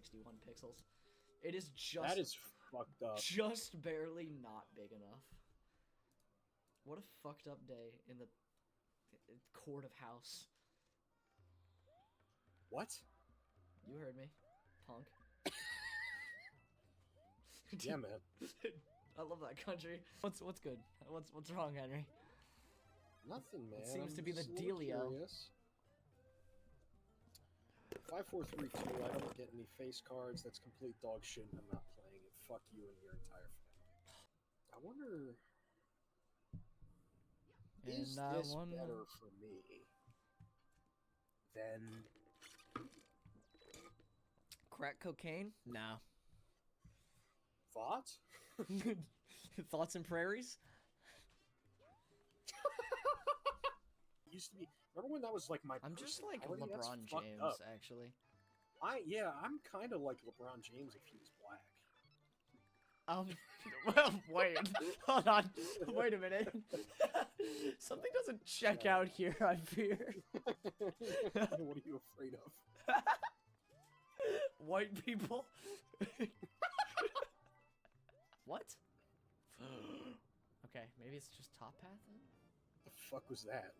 61 pixels. It is just... That is fucked up. Just barely not big enough. What a fucked up day in the court of house. What? You heard me, punk. Yeah, man. I love that country. What's good? What's wrong, Henry? Nothing, man. It seems to be the just a little dealio. curious. 5, 4, 3, 2. I don't get any face cards. That's complete dog shit. I'm not playing it. Fuck you and your entire family. I wonder. Is this better for me than crack cocaine? No. thought? Thoughts and prairies? Used to be. Remember when that was like my? I'm just like personality? That's LeBron fucked James, up. actually. I'm kind of like LeBron James if he was black. Well, wait, hold on, wait a minute. Something doesn't check out here, I fear. What are you afraid of? White people? What? Okay, maybe it's just top path then? The fuck was that?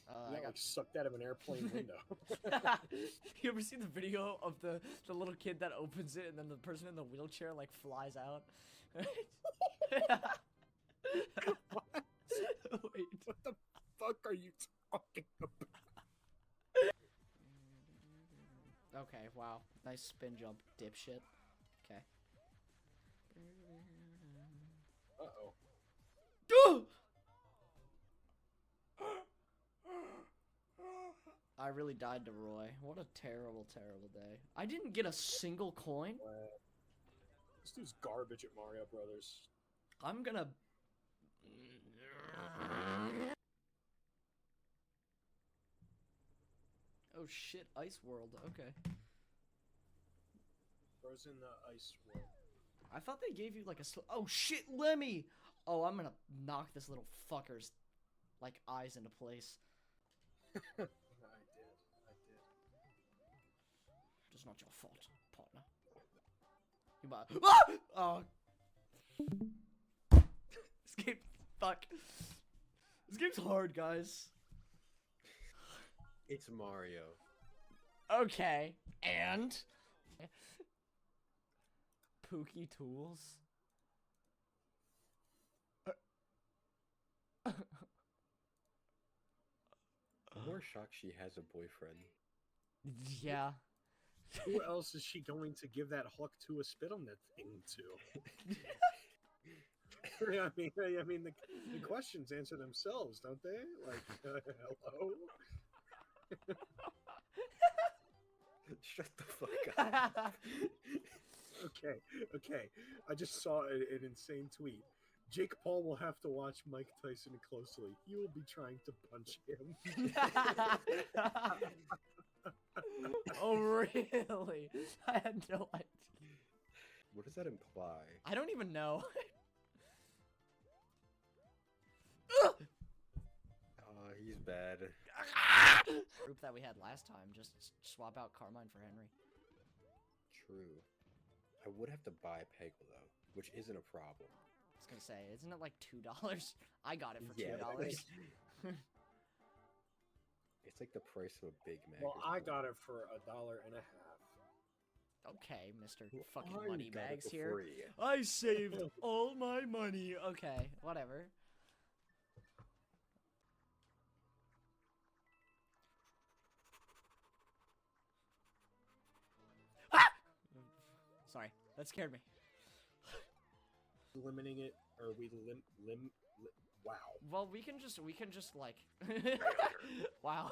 I got like sucked out of an airplane window. You ever see the video of the little kid that opens it and then the person in the wheelchair like flies out? What? Wait. What the fuck are you talking about? Okay, wow. Nice spin jump, dipshit. Okay. Uh-oh. I really died to Roy. What a terrible, terrible day. I didn't get a single coin. This dude's garbage at Mario Brothers. I'm gonna... Oh shit, Ice World. Okay. Frozen Ice World. I thought they gave you like a... Oh shit, Lemmy! Oh, I'm gonna knock this little fucker's like eyes into place. I did. It's not your fault, partner. You might... Ah! Oh. This game... Fuck. This game's hard, guys. It's Mario. Okay. And... Pookie Tools. I'm more shocked she has a boyfriend. Yeah. Who else is she going to give that hook to a spit on that thing to? I mean, the questions answer themselves, don't they? Like, hello? Shut the fuck up. Okay. I just saw an insane tweet. Jake Paul will have to watch Mike Tyson closely. He will be trying to punch him. Oh, really? I had no idea. What does that imply? I don't even know. He's bad. Group that we had last time, just swap out Carmine for Henry. True. I would have to buy Peggle though, which isn't a problem. I was gonna say, isn't it like $2? I got it for $2. Yeah, it's like the price of a Big Mac. Well, I got it for $1.50. Okay, Mr. Well, fucking I Moneybags got it for here. free. I saved all my money. Okay, whatever. Ah! Sorry, that scared me. Limiting it, or we wow. Well, we can just like wow.